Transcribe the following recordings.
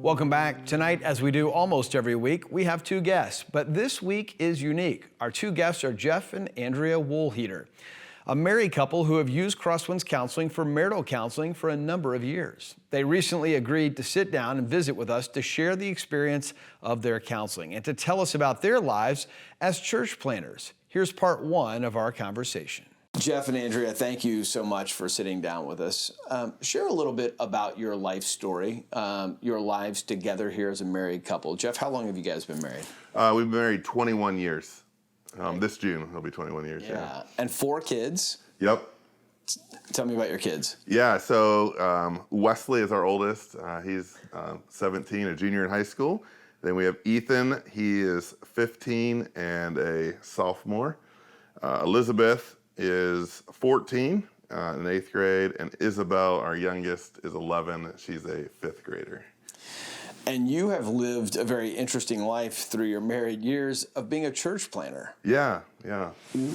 Welcome back. Tonight, as we do almost every week, we have two guests, but this week is unique. Our two guests are Jeff and Andrea Wolheter, a married couple who have used Crosswinds Counseling for marital counseling for a number of years. They recently agreed to sit down and visit with us to share the experience of their counseling and to tell us about their lives as church planners. Here's part one of our conversation. Jeff and Andrea, thank you so much for sitting down with us. Share a little bit about your life story, your lives together here as a married couple. Jeff, how long have you guys been married? We've been married 21 years. This June, it'll be 21 years. Yeah. And 4 kids. Yep. Tell me about your kids. Yeah, so Wesley is our oldest. He's 17, a junior in high school. Then we have Ethan. He is 15 and a sophomore. Elizabeth is 14 in 8th grade, and Isabel, our youngest, is 11. She's a 5th grader. And you have lived a very interesting life through your married years of being a church planner. Yeah.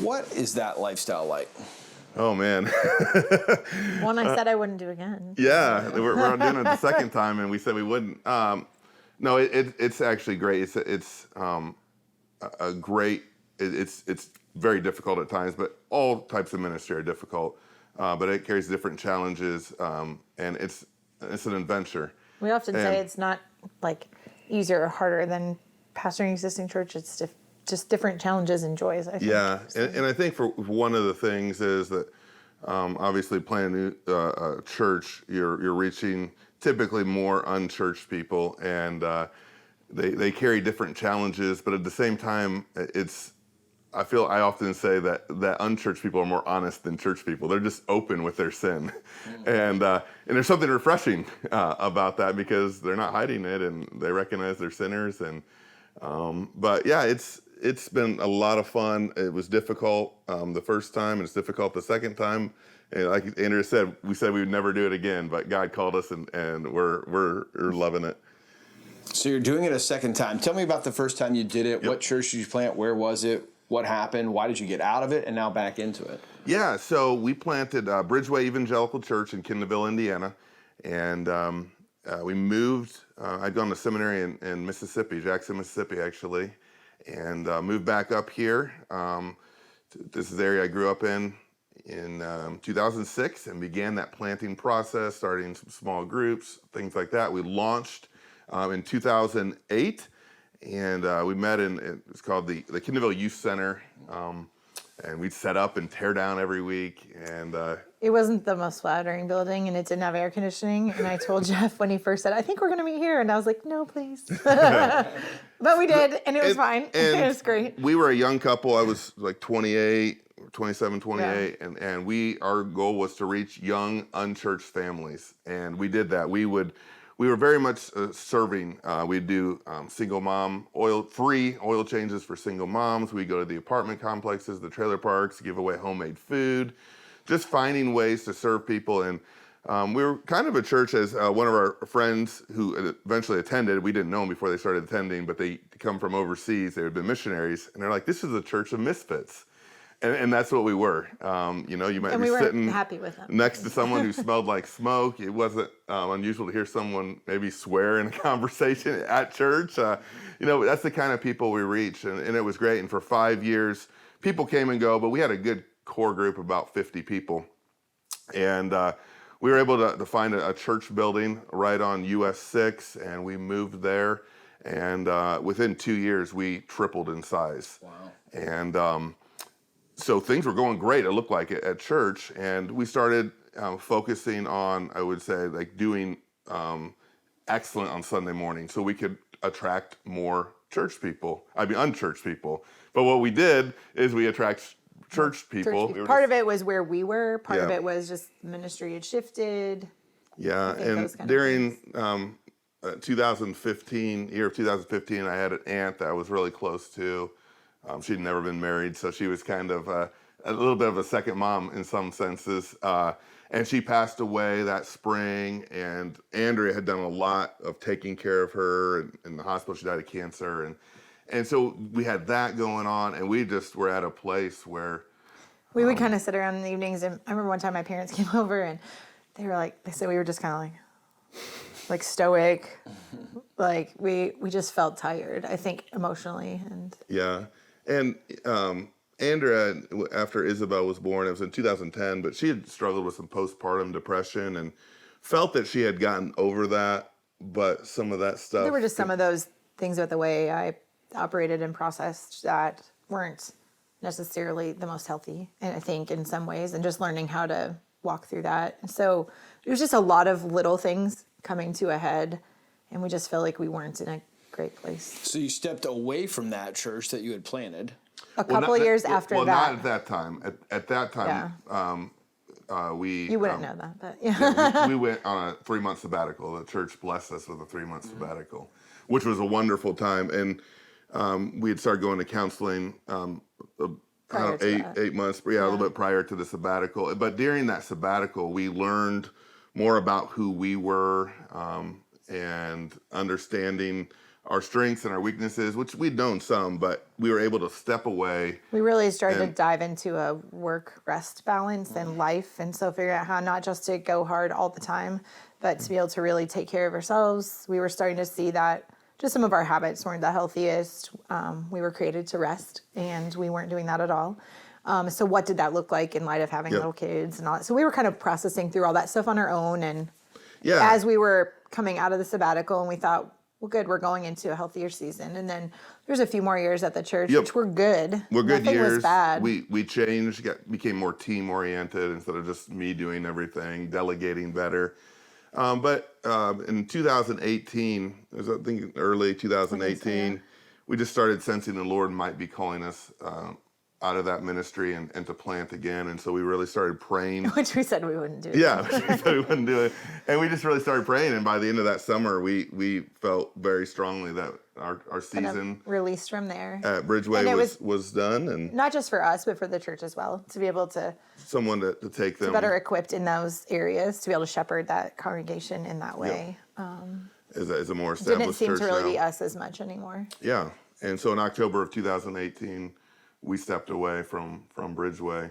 What is that lifestyle like? Oh, man. One I said I wouldn't do again. Yeah, we're on doing it the second time, and we said we wouldn't. No, it's actually great. It's a great. It's very difficult at times, but all types of ministry are difficult. But it carries different challenges, and it's an adventure. We often say it's not like easier or harder than pastoring existing church. It's just different challenges and joys, I think. Yeah, and I think for one of the things is that obviously planning a church, you're reaching typically more unchurched people, and they carry different challenges, but at the same time, I often say that unchurched people are more honest than church people. They're just open with their sin. And there's something refreshing about that because they're not hiding it and they recognize they're sinners. And but yeah, it's been a lot of fun. It was difficult the first time, and it's difficult the second time. And like Andrea said, we said we would never do it again, but God called us, and we're loving it. So you're doing it a second time. Tell me about the first time you did it. Yep. What church did you plant? Where was it? What happened? Why did you get out of it and now back into it? Yeah, so we planted Bridgeway Evangelical Church in Kindleville, Indiana, and we moved. I'd gone to seminary in Mississippi, Jackson, Mississippi, actually, and moved back up here. This is the area I grew up in 2006, and began that planting process, starting some small groups, things like that. We launched in 2008. And we met it's called the Kindleville Youth Center, and we'd set up and tear down every week. And it wasn't the most flattering building, and it didn't have air conditioning. And I told Jeff when he first said, I think we're going to meet here. And I was like, no, please. But we did, and it was fine. It was great. We were a young couple. I was like 28, 27, 28. Yeah. And our goal was to reach young, unchurched families. And we did that. We were very much serving. We'd do single mom free oil changes for single moms. We go to the apartment complexes, the trailer parks, give away homemade food, just finding ways to serve people. And we were kind of a church, as one of our friends who eventually attended, we didn't know them before they started attending, but they come from overseas. They had been missionaries, and they're like, this is a church of misfits. And that's what we were. You might be sitting happy with them. Next to someone who smelled like smoke. It wasn't unusual to hear someone maybe swear in a conversation at church. That's the kind of people we reach, and it was great. And for 5 years, people came and go, but we had a good core group, about 50 people. And we were able to find a church building right on US 6, and we moved there. And within 2 years, we tripled in size. Wow. And so things were going great, it looked like it, at church, and we started focusing on, I would say, like doing excellent on Sunday morning so we could attract more unchurched people. But what we did is we attract church people. Part of it was where we were, part of it was just ministry had shifted. Yeah, and during 2015, I had an aunt that I was really close to. She'd never been married, so she was kind of a little bit of a second mom in some senses. And she passed away that spring, and Andrea had done a lot of taking care of her in the hospital. She died of cancer. And so we had that going on, and we just were at a place where we would kind of sit around in the evenings. And I remember one time my parents came over, and they said we were just kind of like stoic. Like we just felt tired, I think, emotionally. And Yeah. And Andrea, after Isabel was born, it was in 2010, but she had struggled with some postpartum depression and felt that she had gotten over that, but some of that stuff. there were just some of those things with the way I operated and processed that weren't necessarily the most healthy, and I think in some ways, and just learning how to walk through that. And so it was just a lot of little things coming to a head, and we just felt like we weren't in a great place. So you stepped away from that church that you had planted. A couple of years after well, that. not at that time. At that time, we... You wouldn't know that, but yeah. we went on a 3-month sabbatical. The church blessed us with a 3-month sabbatical, which was a wonderful time. And we had started going to counseling eight months, a little bit prior to the sabbatical. But during that sabbatical, we learned more about who we were and understanding our strengths and our weaknesses, which we'd known some, but we were able to step away. We really started to dive into a work-rest balance and life, and so figuring out how not just to go hard all the time, but to be able to really take care of ourselves. We were starting to see that just some of our habits weren't the healthiest. We were created to rest, and we weren't doing that at all. So what did that look like in light of having little kids and all that? So we were kind of processing through all that stuff on our own, and as we were coming out of the sabbatical, and we thought, well, good, we're going into a healthier season. And then there's a few more years at the church, which were good. We're good Nothing years. Was bad. We changed, became more team-oriented instead of just me doing everything, delegating better. But in 2018, I think early 2018, we just started sensing the Lord might be calling us out of that ministry and to plant again. And so we really started praying. Which we said we wouldn't do. Yeah, we said we wouldn't do it. And we just really started praying. And by the end of that summer, we felt very strongly that our season released from there at Bridgeway was done. And not just for us, but for the church as well, to be able to someone to take them. Better equipped in those areas to be able to shepherd that congregation in that way. As a more established didn't seem church to really now. be us as much anymore. Yeah. And so in October of 2018, we stepped away from Bridgeway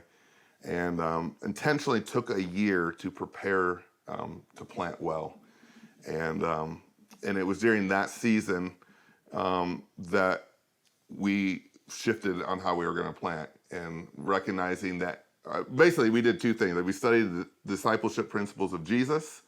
and intentionally took a year to prepare to plant well. And it was during that season that we shifted on how we were going to plant and recognizing that basically we did two things. Like we studied the discipleship principles of Jesus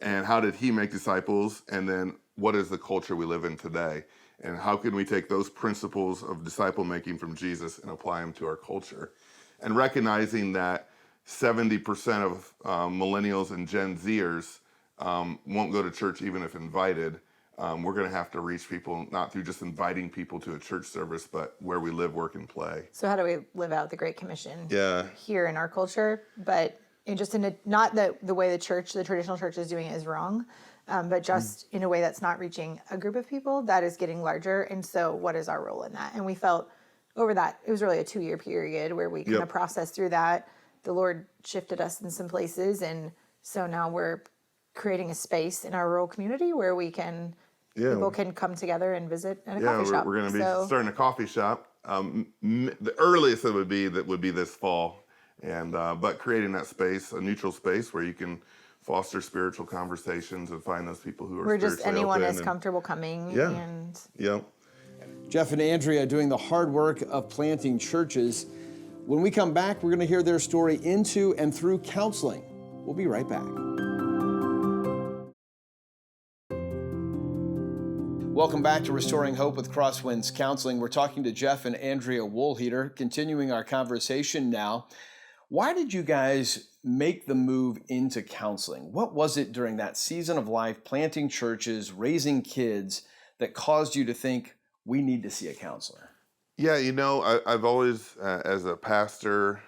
and how did he make disciples, and then what is the culture we live in today? And how can we take those principles of disciple making from Jesus and apply them to our culture? And recognizing that 70% of millennials and Gen Zers won't go to church even if invited. We're going to have to reach people not through just inviting people to a church service, but where we live, work, and play. So how do we live out the Great Commission here in our culture? But not the way the traditional church is doing it is wrong. But just in a way that's not reaching a group of people that is getting larger. And so what is our role in that? And we felt over that, it was really a 2-year period where we kind of processed through that. The Lord shifted us in some places. And so now we're creating a space in our rural community where we can, people can come together and visit at a coffee shop. We're going to be starting a coffee shop. The earliest it would be this fall. And but creating that space, a neutral space where you can foster spiritual conversations and find those people who are where just anyone open is comfortable coming. Jeff and Andrea doing the hard work of planting churches. When we come back, we're going to hear their story into and through counseling. We'll be right back. Welcome back to Restoring Hope with Crosswinds Counseling. We're talking to Jeff and Andrea Wolheter, continuing our conversation now. Why did you guys make the move into counseling? What was it during that season of life, planting churches, raising kids, that caused you to think, we need to see a counselor? Yeah, I've always, as a pastor,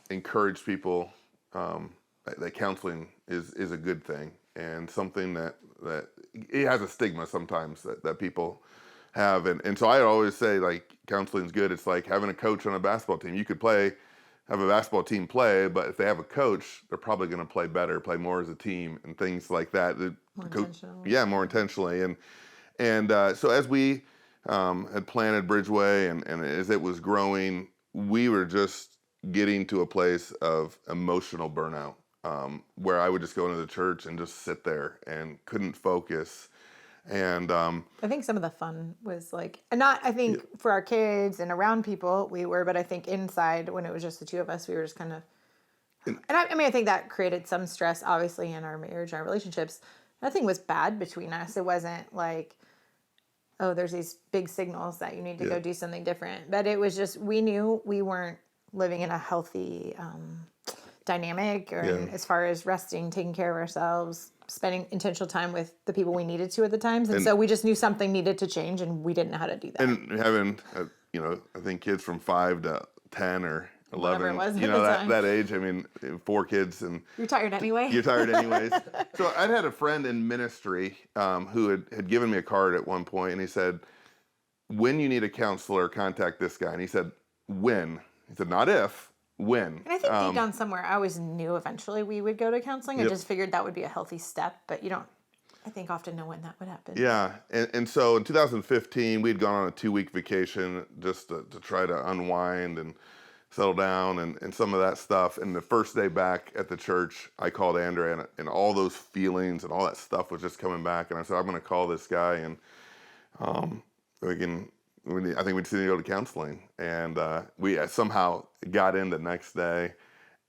encouraged people that counseling is a good thing and something that it has a stigma sometimes that people have. And so I always say, like, counseling's good. It's like having a coach on a basketball team. You could have a basketball team play, but if they have a coach, they're probably going to play better, play more as a team, and things like that. More intentionally. Yeah, more intentionally. And so as we had planted Bridgeway and as it was growing, we were just getting to a place of emotional burnout. where I would just go into the church and just sit there and couldn't focus. And I think some of the fun was like, and not, I think for our kids and around people we were, but I think inside when it was just the two of us, we were just kind of, and I mean, I think that created some stress, obviously, in our marriage, our relationships. Nothing was bad between us. It wasn't like, oh, there's these big signals that you need to go do something different. But it was just, we knew we weren't living in a healthy dynamic, or as far as resting, taking care of ourselves, spending intentional time with the people we needed to at the times. And so we just knew something needed to change, and we didn't know how to do that. And having, I think kids from 5 to 10 or 11, Whatever it was at the time. that age, I mean, 4 kids, and You're tired anyway. you're tired anyways. So I'd had a friend in ministry who had given me a card at one point, and he said, when you need a counselor, contact this guy. And he said, when? He said, not if, when. And I think deep down somewhere, I always knew eventually we would go to counseling. I just figured that would be a healthy step, but you don't, I think, often know when that would happen. Yeah, and so in 2015, we'd gone on a 2-week vacation just to try to unwind and settle down and some of that stuff. And the first day back at the church, I called Andrea, and all those feelings and all that stuff was just coming back. And I said, I'm going to call this guy, and I think we just need to go to counseling. And we somehow got in the next day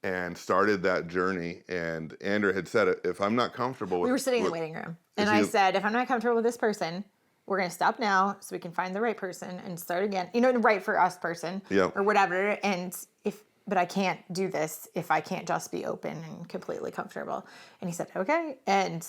and started that journey. And Andrea had said, if I'm not comfortable with... We were sitting in the waiting room. And I said, if I'm not comfortable with this person, we're going to stop now so we can find the right person and start again. The right for us person or whatever. But I can't do this if I can't just be open and completely comfortable. And he said, okay. And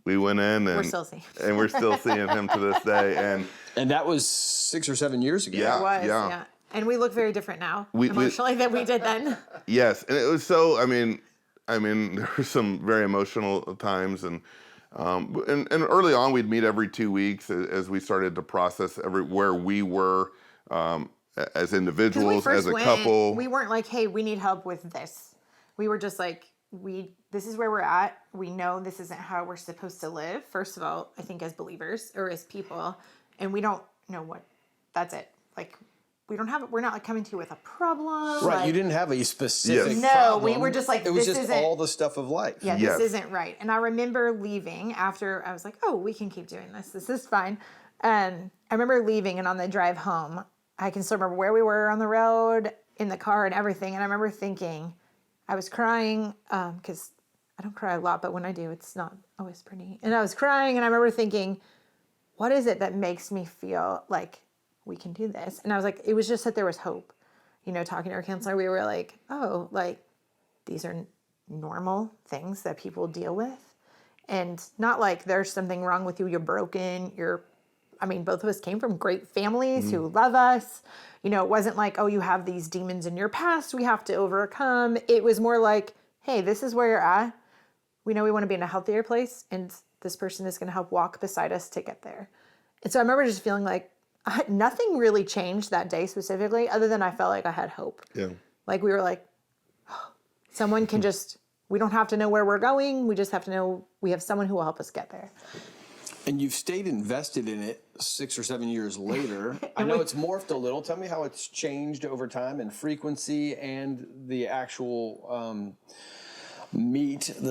we went in, and we're still seeing and we're still seeing him to this day. And that was 6 or 7 years ago. Yeah, it was, yeah. And we look very different now emotionally than we did then. Yes, and it was so. I mean, there were some very emotional times, and early on we'd meet every 2 weeks as we started to process where we were as individuals, as a couple. We weren't like, hey, we need help with this. We were just like, this is where we're at. We know this isn't how we're supposed to live. First of all, I think as believers or as people, and we don't know what. That's it. Like, we're not like coming to you with a problem. Right, like, you didn't have a specific No, problem. we were just like, it was this just isn't all the stuff of life. Yeah, Yes. this isn't right. And I remember leaving after I was like, oh, we can keep doing this. This is fine. I remember leaving, and on the drive home, I can still remember where we were on the road, in the car, and everything. And I remember thinking, I was crying because I don't cry a lot, but when I do, it's not always pretty. And I was crying, and I remember thinking, what is it that makes me feel like we can do this? And I was like, it was just that there was hope. Talking to our counselor, we were like, oh, like, these are normal things that people deal with. And not like there's something wrong with you, you're broken, both of us came from great families who love us. It wasn't like, oh, you have these demons in your past we have to overcome. It was more like, hey, this is where you're at. We know we want to be in a healthier place, and this person is going to help walk beside us to get there. And so I remember just feeling like nothing really changed that day specifically, other than I felt like I had hope. Yeah. Like we were like, oh, someone can we don't have to know where we're going. We just have to know we have someone who will help us get there. And you've stayed invested in it 6 or 7 years later. I know it's morphed a little. Tell me how it's changed over time in frequency and the actual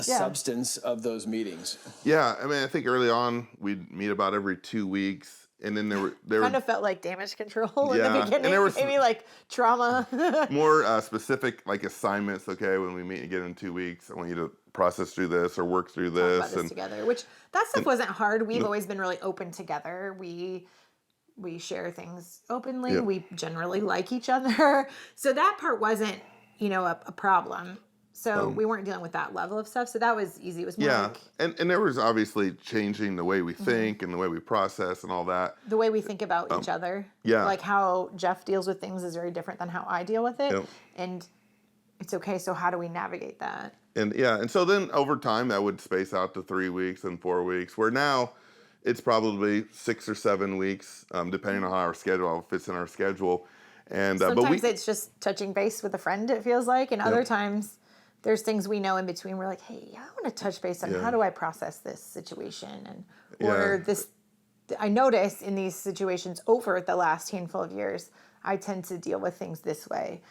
substance of those meetings. Yeah, I think early on we'd meet about every 2 weeks. And then there Kind of felt like damage control in the Yeah, beginning. and there was maybe like trauma. more specific like assignments. Okay, when we meet again in 2 weeks, I want you to process through this or work through Talk this. about this together, which that stuff wasn't hard. We've always been really open together. We share things openly. Yeah. We generally like each other. So that part wasn't, a problem. So we weren't dealing with that level of stuff. So that was easy. It was more like... And there was obviously changing the way we think and the way we process and all that. The way we think about each other. Yeah. Like how Jeff deals with things is very different than how I deal with it. Yep. And it's okay. So how do we navigate that? And so then over time that would space out to 3 weeks and 4 weeks, where now it's probably 6 or 7 weeks, depending on how our schedule fits in our schedule. And sometimes it's just touching base with a friend, it feels like, and other times there's things we know in between. We're like, hey, I want to touch base on how do I process this situation, or this. I notice in these situations over the last handful of years, I tend to deal with things this way.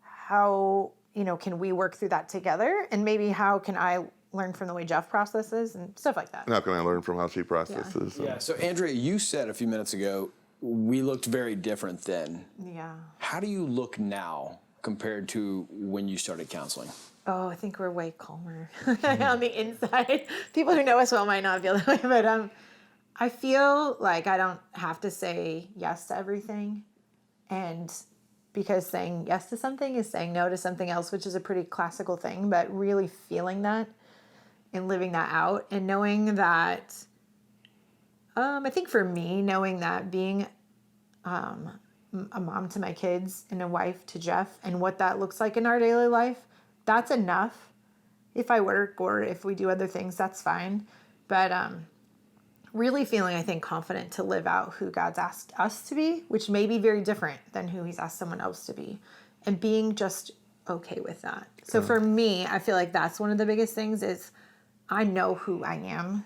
How can we work through that together? And maybe how can I learn from the way Jeff processes and stuff like that. And how can I learn from how she processes? Yeah. So Andrea, you said a few minutes ago, we looked very different then. Yeah. How do you look now compared to when you started counseling? Oh, I think we're way calmer on the inside. People who know us well might not feel that way, but I feel like I don't have to say yes to everything. And because saying yes to something is saying no to something else, which is a pretty classical thing, but really feeling that and living that out and knowing that, I think for me, knowing that being a mom to my kids and a wife to Jeff and what that looks like in our daily life, that's enough. If I work or if we do other things, that's fine. But really feeling, I think, confident to live out who God's asked us to be, which may be very different than who he's asked someone else to be, and being just okay with that. So for me, I feel like that's one of the biggest things is I know who I am.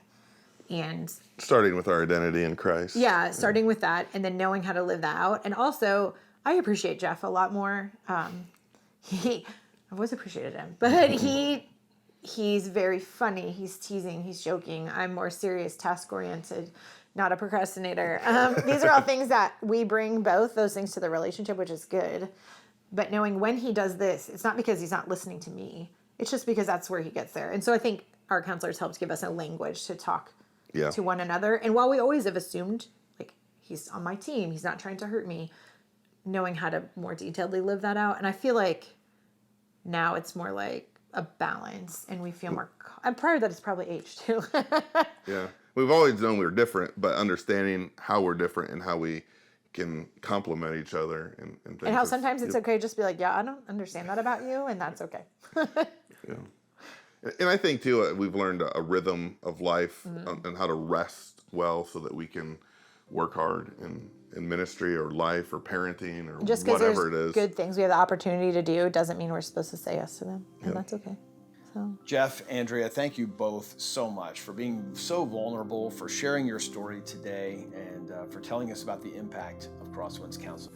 And starting with our identity in Christ. Yeah, starting with that and then knowing how to live that out. And also, I appreciate Jeff a lot more. I've always appreciated him, but he's very funny. He's teasing, he's joking. I'm more serious, task-oriented, not a procrastinator. These are all things that we bring both those things to the relationship, which is good. But knowing when he does this, it's not because he's not listening to me. It's just because that's where he gets there. And so I think our counselors helped give us a language to talk to one another. And while we always have assumed, like, he's on my team, he's not trying to hurt me, knowing how to more detailedly live that out. And I feel like now it's more like a balance and we feel more, and prior to that it's probably age too. Yeah. We've always known we were different, but understanding how we're different and how we can complement each other and things. And how sometimes it's okay just to be like, yeah, I don't understand that about you, and that's okay. Yeah. And I think, too, we've learned a rhythm of life and how to rest well so that we can work hard in ministry or life or parenting or just whatever it there's is. good things we have the opportunity to do doesn't mean we're supposed to say yes to them, and that's okay. So Jeff, Andrea, thank you both so much for being so vulnerable, for sharing your story today, and for telling us about the impact of Crosswinds Counseling.